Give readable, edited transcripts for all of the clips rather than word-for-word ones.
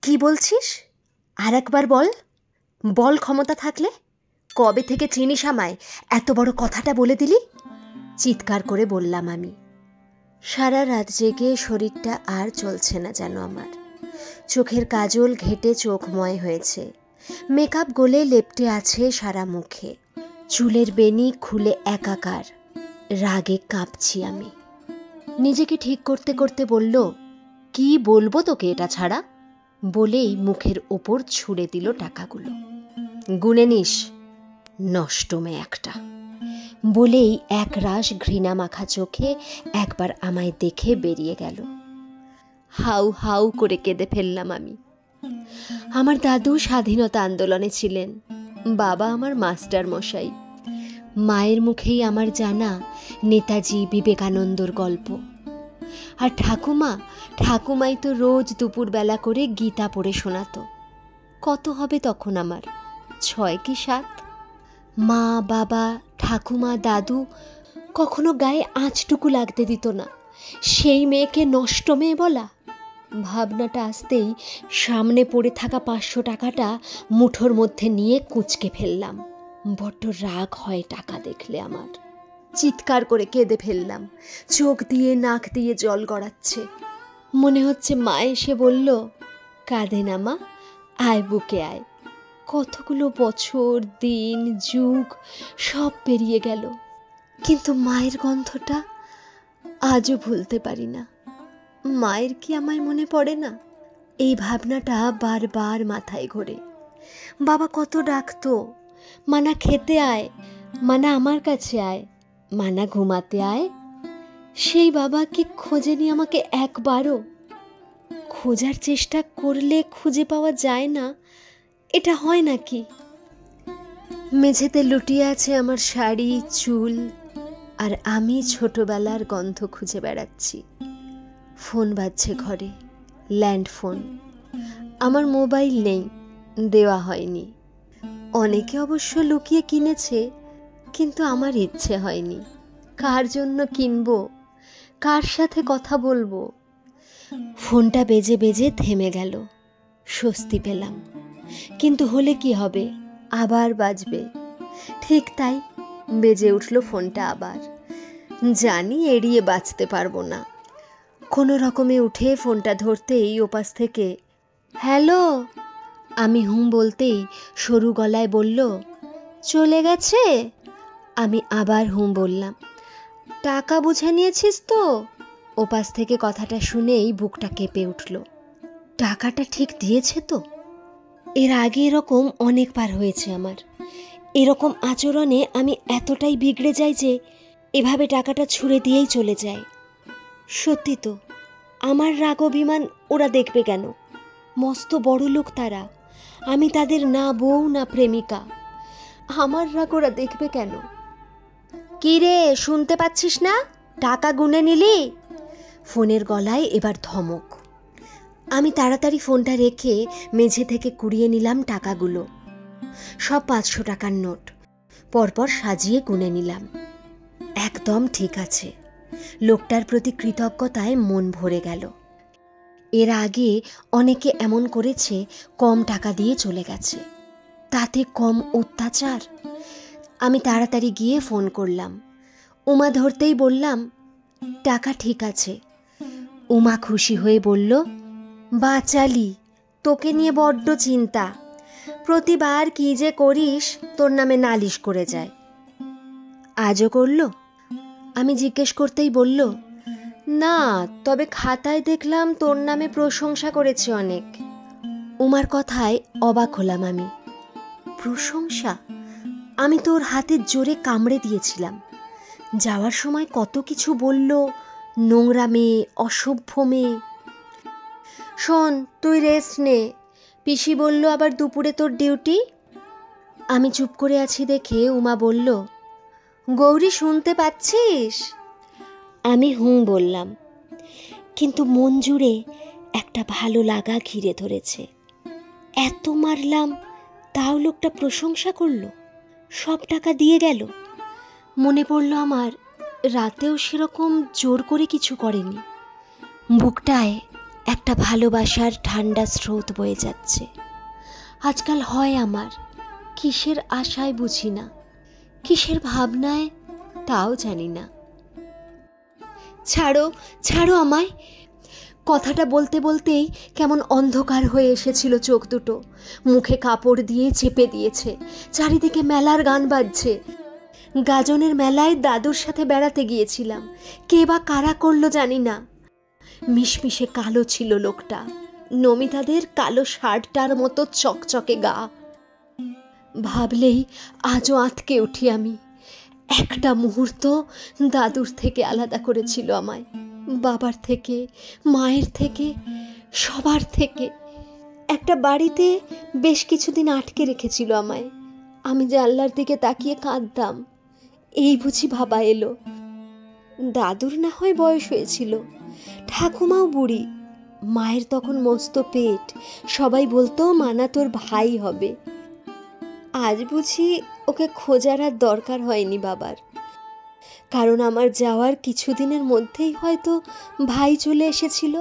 কি বলছিস? আর একবার বল, বল ক্ষমতা থাকলে। কবে থেকে চিনিস আমায়, এত বড় কথাটা বলে দিলি? চিৎকার করে বললাম আমি। সারা রাত জেগে শরীরটা আর চলছে না যেন আমার। চোখের কাজল ঘেটে চোখময় হয়েছে, মেকআপ গলে লেপটে আছে সারা মুখে, চুলের বেনি খুলে একাকার। রাগে কাঁপছি আমি। নিজেকে ঠিক করতে করতে বলল, কি বলবো তোকে এটা ছাড়া? বলেই মুখের ওপর ছুঁড়ে দিল টাকাগুলো। গুনে নিস, নষ্ট মেয়ে একটা। বলেই এক রাশ ঘৃণা মাখা চোখে একবার আমায় দেখে বেরিয়ে গেল। হাউ হাউ করে কেঁদে ফেললাম আমি। আমার দাদু স্বাধীনতা আন্দোলনে ছিলেন, বাবা আমার মাস্টার মশাই, মায়ের মুখেই আমার জানা নেতাজি বিবেকানন্দর গল্প। আর ঠাকুমাই তো রোজ দুপুরবেলা করে গীতা পড়ে শোনাতো। কত হবে তখন আমার, 6 কি 7? মা, বাবা, ঠাকুমা, দাদু কখনো গায়ে আঁচটুকু লাগতে দিত না। সেই মেয়েকে নষ্ট মেয়ে বলা! ভাবনাটা আসতেই সামনে পড়ে থাকা 500 টাকাটা মুঠোর মধ্যে নিয়ে কুঁচকে ফেললাম। বড্ড রাগ হয় টাকা দেখলে আমার। চিৎকার করে কেঁদে ফেললাম, চোখ দিয়ে নাক দিয়ে জল গড়াচ্ছে। মনে হচ্ছে মা এসে বলল, কাঁদে না মা, আয় বুকে আয়। কতগুলো বছর, দিন, যুগ সব পেরিয়ে গেল, কিন্তু মায়ের গন্ধটা আজও ভুলতে পারি না। মায়ের কি আমায় মনে পড়ে না? এই ভাবনাটা বারবার মাথায় ঘোরে। বাবা কত ডাকতো, মানা খেতে আয়, মানা আমার কাছে আয়, মানা ঘুমাতে আয়। সেই বাবা কি খোঁজেনি আমাকে একবারও? খোঁজার চেষ্টা করলে খুঁজে পাওয়া যায় না, এটা হয় নাকি? মেঝেতে লুটিয়ে আছে আমার শাড়ি, চুল, আর আমি ছোটবেলার গন্ধ খুঁজে বেড়াচ্ছি। ফোন বাজছে ঘরে, ল্যান্ড ফোন। আমার মোবাইল নেই, দেওয়া হয়নি। অনেকে অবশ্য লুকিয়ে কিনেছে, কিন্তু আমার ইচ্ছে হয়নি। কার জন্য কিনবো, কার সাথে কথা বলবো? ফোনটা বেজে বেজে থেমে গেল। স্বস্তি পেলাম, কিন্তু হলে কি হবে, আবার বাজবে। ঠিক তাই, বেজে উঠল ফোনটা আবার। জানি এড়িয়ে বাঁচতে পারবো না। কোনো রকমে উঠে ফোনটা ধরতেই ওপাশ থেকে, হ্যালো। আমি হুম বলতেই সরু গলায় বলল, চলে গেছে? আমি আবার হুম বললাম। টাকা বুঝে নিয়েছিস তো? ওপাশ থেকে কথাটা শুনেই বুকটা কেঁপে উঠল। টাকাটা ঠিক দিয়েছে তো? এর আগে এরকম অনেকবার হয়েছে আমার। এরকম আচরণে আমি এতটাই বিগড়ে যাই যে এভাবে টাকাটা ছুঁড়ে দিয়েই চলে যায়। সত্যি তো, আমার রাগ অভিমান ওরা দেখবে কেন? মস্ত বড় লোক তারা, আমি তাদের না বউ না প্রেমিকা। আমার রাগ ওরা দেখবে কেন? কি রে, শুনতে পাচ্ছিস না? টাকা গুনে নিলি? ফোনের গলায় এবার ধমক। আমি তাড়াতাড়ি ফোনটা রেখে মেঝে থেকে কুড়িয়ে নিলাম টাকাগুলো। সব 500 টাকার নোট পরপর সাজিয়ে গুনে নিলাম। একদম ঠিক আছে। লোকটার প্রতি কৃতজ্ঞতায় মন ভরে গেল। এর আগে অনেকে এমন করেছে, কম টাকা দিয়ে চলে গেছে, তাতে কম অত্যাচার। আমি তাড়াতাড়ি গিয়ে ফোন করলাম। উমা ধরতেই বললাম, টাকা ঠিক আছে। উমা খুশি হয়ে বলল, বাঁচালি, তোকে নিয়ে বড্ড চিন্তা। প্রতিবার কি যে করিস, তোর নামে নালিশ করে যায়। আজও করলো? আমি জিজ্ঞেস করতেই বলল, না, তবে খাতায় দেখলাম তোর নামে প্রশংসা করেছে অনেক। উমার কথায় অবাক হলাম আমি। প্রশংসা? আমি তোর হাতে জোরে কামড়ে দিয়েছিলাম। যাওয়ার সময় কত কিছু বলল, নোংরা মেয়ে, অসভ্য মেয়ে। শোন, তুই রেস্ট নে, পিসি বলল আবার দুপুরে তোর ডিউটি। আমি চুপ করে আছি দেখে উমা বলল, গৌরী শুনতে পাচ্ছিস? আমি হুঁ বললাম, কিন্তু মন জুড়ে একটা ভালো লাগা ঘিরে ধরেছে। এত মারলাম, তাও লোকটা প্রশংসা করলো, সব টাকা দিয়ে গেল। মনে পড়ল আমার, রাতেও সেরকম জোর করে কিছু করেনি। বুকটায় একটা ভালোবাসার ঠান্ডা স্রোত বয়ে যাচ্ছে। আজকাল হয় আমার, কিসের আশায় বুঝি না, কিসের ভাবনায় তাও জানি না। ছাড়ো ছাড়ো আমায়। কথাটা বলতে বলতেই কেমন অন্ধকার হয়ে এসেছিল চোখ দুটো। মুখে কাপড় দিয়ে চেপে দিয়েছে। চারিদিকে মেলার গান বাজছে। গাজনের মেলায় দাদুর সাথে বেড়াতে গিয়েছিলাম। কে বা কারা করলো জানি না। মিশমিশে কালো ছিল লোকটা, নমিতাদের কালো শার্টটার মতো চকচকে গা। ভাবলেই আজও আঁতকে উঠি আমি। একটা মুহূর্ত দাদুর থেকে আলাদা করেছিল আমায়, বাবার থেকে, মায়ের থেকে, সবার থেকে। একটা বাড়িতে বেশ কিছুদিন আটকে রেখেছিল আমায়। আমি জানলার দিকে তাকিয়ে কাঁদতাম। এই বুঝি ভাবা এলো। দাদুর না হয় বয়স হয়েছিল, ঠাকুমাও বুড়ি, মায়ের তখন মস্ত পেট। সবাই বলতো মানা তোর ভাই হবে। আজ বুঝি ওকে খোঁজার আর দরকার হয়নি বাবার, কারণ আমার যাওয়ার কিছুদিনের মধ্যেই হয়তো ভাই চলে এসেছিল।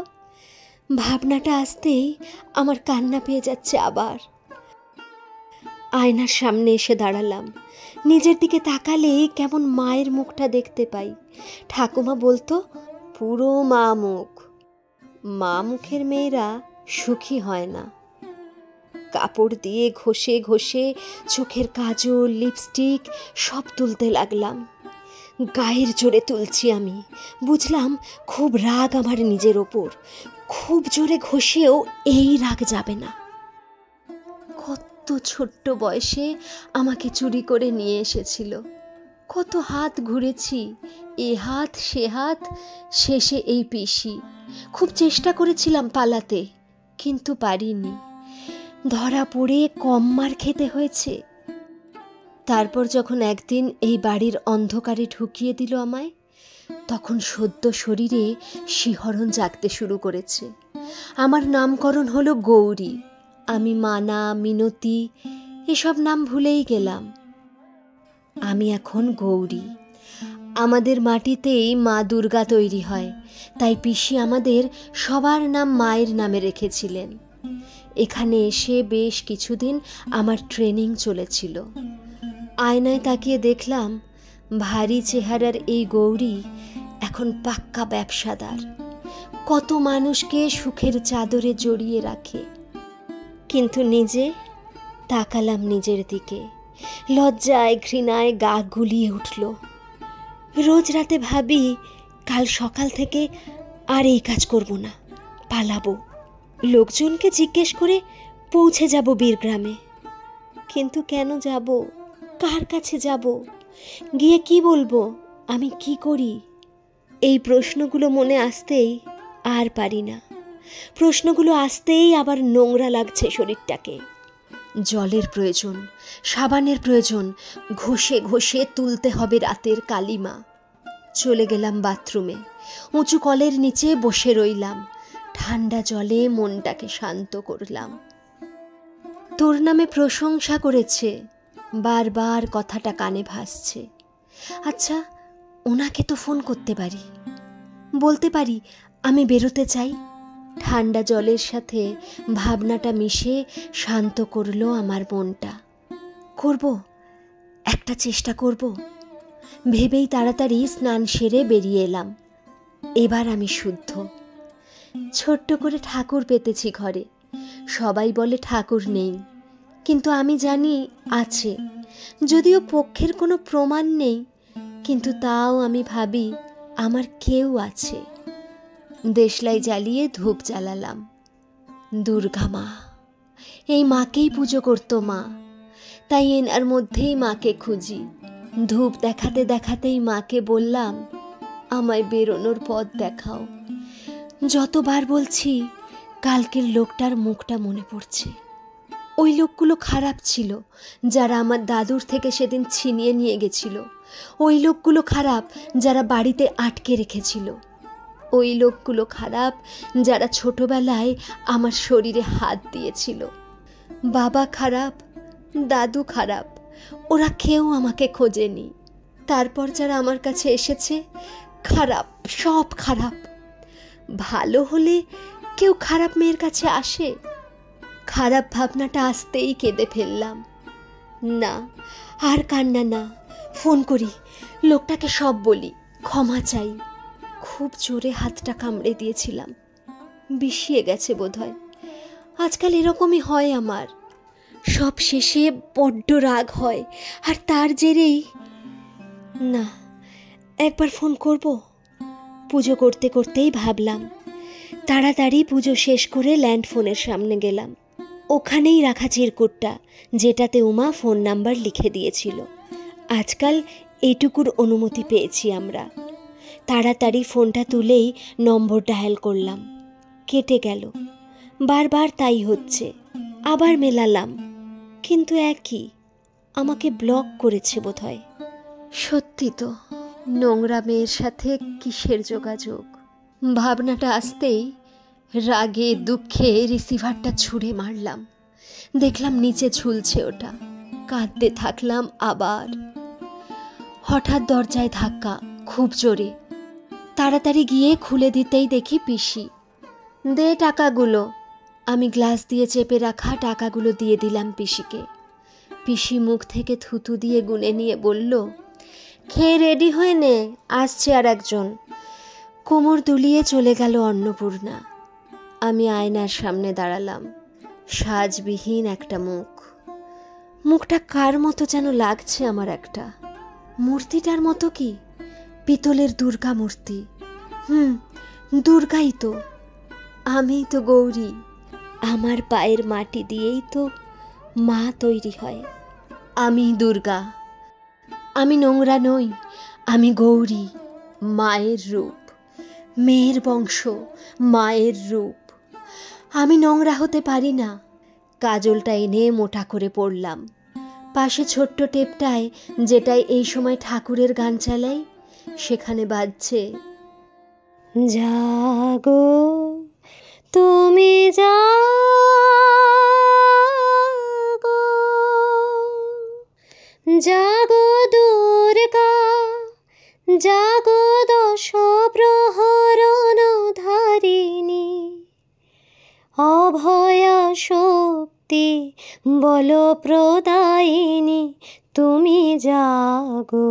ভাবনাটা আসতেই আমার কান্না পেয়ে যাচ্ছে আবার। আয়নার সামনে এসে দাঁড়ালাম। নিজের দিকে তাকালেই কেমন মায়ের মুখটা দেখতে পাই। ঠাকুমা বলতো, পুরো মা মুখ। মা মুখের মেয়েরা সুখী হয় না। কাপড় দিয়ে ঘষে ঘষে চোখের কাজল, লিপস্টিক সব তুলতে লাগলাম। গায়ের জোরে তুলছি আমি। বুঝলাম খুব রাগ আমার নিজের ওপর। খুব জোরে ঘষেও এই রাগ যাবে না। কত ছোট্ট বয়সে আমাকে চুরি করে নিয়ে এসেছিল। কত হাত ঘুরেছি, এ হাত সে হাত, শেষে এই পিসি। খুব চেষ্টা করেছিলাম পালাতে, কিন্তু পারিনি। ধরা পড়ে কম মার খেতে হয়েছে। তারপর যখন একদিন এই বাড়ির অন্ধকারে ঢুকিয়ে দিল আমায়, তখন সদ্য শরীরে শিহরণ জাগতে শুরু করেছে। আমার নামকরণ হলো গৌরী। আমি মানা, মিনতি এসব নাম ভুলেই গেলাম। আমি এখন গৌরী। আমাদের মাটিতেই মা দুর্গা তৈরি হয়, তাই পিসি আমাদের সবার নাম মায়ের নামে রেখেছিলেন। এখানে এসে বেশ কিছুদিন আমার ট্রেনিং চলেছিল। আয়নায় তাকিয়ে দেখলাম ভারী চেহারার এই গৌরী এখন পাক্কা ব্যবসাদার। কত মানুষকে সুখের চাদরে জড়িয়ে রাখে। কিন্তু নিজে তাকালাম নিজের দিকে, লজ্জায় ঘৃণায় গা গুলিয়ে উঠল। রোজ রাতে ভাবি কাল সকাল থেকে আর এই কাজ করব না, পালাবো। লোকজনকে জিজ্ঞেস করে পৌঁছে যাব বীরগ্রামে। কিন্তু কেন যাব? কার কাছে যাব? গিয়ে কি বলবো? আমি কি করি? এই প্রশ্নগুলো মনে আসতেই আর পারি না। প্রশ্নগুলো আসতেই আবার নোংরা লাগছে শরীরটাকে। জলের প্রয়োজন, সাবানের প্রয়োজন। ঘষে ঘষে তুলতে হবে রাতের কালিমা। চলে গেলাম বাথরুমে। উঁচু কলের নিচে বসে রইলাম। ঠান্ডা জলে মনটাকে শান্ত করলাম। তোর নামে প্রশংসা করেছে, বারবার কথাটা কানে ভাসছে। আচ্ছা, ওনাকে তো ফোন করতে পারি, বলতে পারি আমি বেরোতে চাই। ঠান্ডা জলের সাথে ভাবনাটা মিশে শান্ত করলো আমার মনটা। করব, একটা চেষ্টা করব ভেবেই তাড়াতাড়ি স্নান সেরে বেরিয়ে এলাম। এবার আমি শুদ্ধ। ছোট্ট করে ঠাকুর পেতেছি ঘরে। সবাই বলে ঠাকুর নেই, কিন্তু আমি জানি আছে। যদিও পক্ষের কোনো প্রমাণ নেই, কিন্তু তাও আমি ভাবি আমার কেউ আছে। দেশলাই জ্বালিয়ে ধূপ জ্বালালাম। দুর্গা মা, এই মাকেই পুজো করতো মা, তাই এনার মধ্যেই মাকে খুঁজি। ধূপ দেখাতে দেখাতেই মাকে বললাম, আমায় বেরোনোর পথ দেখাও। যতবার বলছি কালকের লোকটার মুখটা মনে পড়ছে। ওই লোকগুলো খারাপ ছিল যারা আমার দাদুর থেকে সেদিন ছিনিয়ে নিয়ে গেছিল। ওই লোকগুলো খারাপ যারা বাড়িতে আটকে রেখেছিল। ওই লোকগুলো খারাপ যারা ছোটবেলায় আমার শরীরে হাত দিয়েছিল। বাবা খারাপ, দাদু খারাপ, ওরা কেউ আমাকে খোঁজেনি। তারপর যারা আমার কাছে এসেছে খারাপ, সব খারাপ। ভালো হলে কেউ খারাপ মেয়ের কাছে আসে? খারাপ ভাবনাটা আসতেই কেঁদে ফেললাম। না, আর কান্না না, ফোন করি, লোকটাকে সব বলি, ক্ষমা চাই। খুব জোরে হাতটা কামড়ে দিয়েছিলাম, বিষিয়ে গেছে বোধহয়। আজকাল এরকমই হয় আমার, সব শেষে বড্ড রাগ হয়, আর তার জেরেই। না, একবার ফোন করব। পুজো করতে করতেই ভাবলাম। তাড়াতাড়ি পুজো শেষ করে ল্যান্ডফোনের সামনে গেলাম। ওখানেই রাখা চিরকুটটা, যেটাতে উমা ফোন নাম্বার লিখে দিয়েছিল। আজকাল এইটুকুর অনুমতি পেয়েছি আমরা। তাড়াতাড়ি ফোনটা তুলেই নম্বর ডায়াল করলাম। কেটে গেল। বারবার তাই হচ্ছে। আবার মেলালাম, কিন্তু একই, আমাকে ব্লক করেছে বোধহয়। সত্যি তো, নোংরা মেয়ের সাথে কিসের যোগাযোগ? ভাবনাটা আসতেই রাগে দুঃখে রিসিভারটা ছুঁড়ে মারলাম। দেখলাম নিচে ঝুলছে ওটা। কাঁদতে থাকলাম আবার। হঠাৎ দরজায় ধাক্কা, খুব জোরে। তাড়াতাড়ি গিয়ে খুলে দিতেই দেখি পিসি। দে টাকাগুলো। আমি গ্লাস দিয়ে চেপে রাখা টাকাগুলো দিয়ে দিলাম পিসিকে। পিসি মুখ থেকে থুতু দিয়ে গুনে নিয়ে বলল, খেয়ে রেডি হয়ে নে, আসছে আর একজন। কোমর দুলিয়ে চলে গেল অন্নপূর্ণা। আমি আয়নার সামনে দাঁড়ালাম। সাজবিহীন একটা মুখ। মুখটা কার মতো যেন লাগছে আমার একটা। মূর্তিটার মতো কি? পিতলের দুর্গা মূর্তি। দুর্গাই তো। আমিই তো গৌরী। আমার পায়ের মাটি দিয়েই তো মা তৈরি হয়। আমি দুর্গা। আমি নোংরা নই, আমি গৌরী, মায়ের রূপ। মেয়ের বংশ, মায়ের রূপ। আমি নোংরা হতে পারি না। কাজলটা এনে মোটা করে পড়লাম। পাশে ছোট্ট টেপটায়, যেটায় এই সময় ঠাকুরের গান চালাই, সেখানে বাজছে, জাগো তুমি জাগো, জাগো দুর্গা, জাগো দশ প্রহরণ ধারিণী, অভয়া শক্তি বল প্রদায়িনী, তুমি জাগো,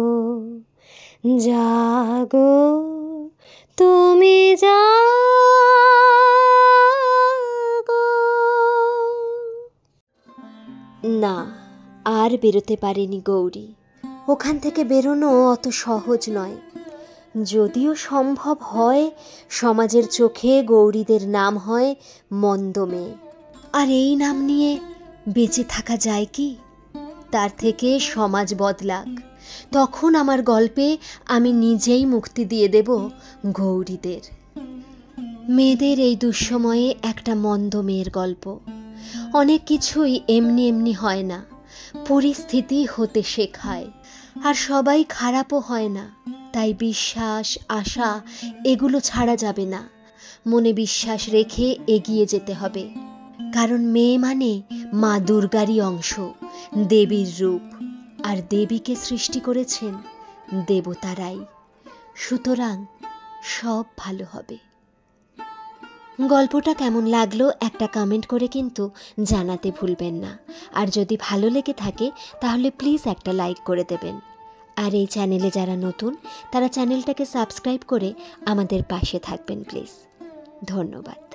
জাগো তুমি জাগো। না, আর বেরোতে পারেনি গৌরী। ওখান থেকে বেরোনো অত সহজ নয়। যদিও সম্ভব হয়, সমাজের চোখে গৌরীদের নাম হয় মন্দ মেয়ে। আর এই নাম নিয়ে বেঁচে থাকা যায় কি? তার থেকে সমাজ বদলাক, তখন আমার গল্পে আমি নিজেই মুক্তি দিয়ে দেব গৌরীদের। মেয়েদের এই দুঃসময়ে একটা মন্দ মেয়ের গল্প। অনেক কিছুই এমনি এমনি হয় না, পরিস্থিতি হতে শেখায়। আর সবাই খারাপও হয় না। তাই বিশ্বাস, আশা এগুলো ছাড়া যাবে না। মনে বিশ্বাস রেখে এগিয়ে যেতে হবে। কারণ মেয়ে মানে মা দুর্গারই অংশ, দেবীর রূপ। আর দেবীকে সৃষ্টি করেছেন দেবতারাই। সুতরাং সব ভালো হবে। গল্পটা কেমন লাগলো একটা কমেন্ট করে কিন্তু জানাতে ভুলবেন না। আর যদি ভালো লেগে থাকে তাহলে প্লিজ একটা লাইক করে দেবেন। আর এই চ্যানেলে যারা নতুন, তারা চ্যানেলটাকে সাবস্ক্রাইব করে আমাদের পাশে থাকবেন প্লিজ। ধন্যবাদ।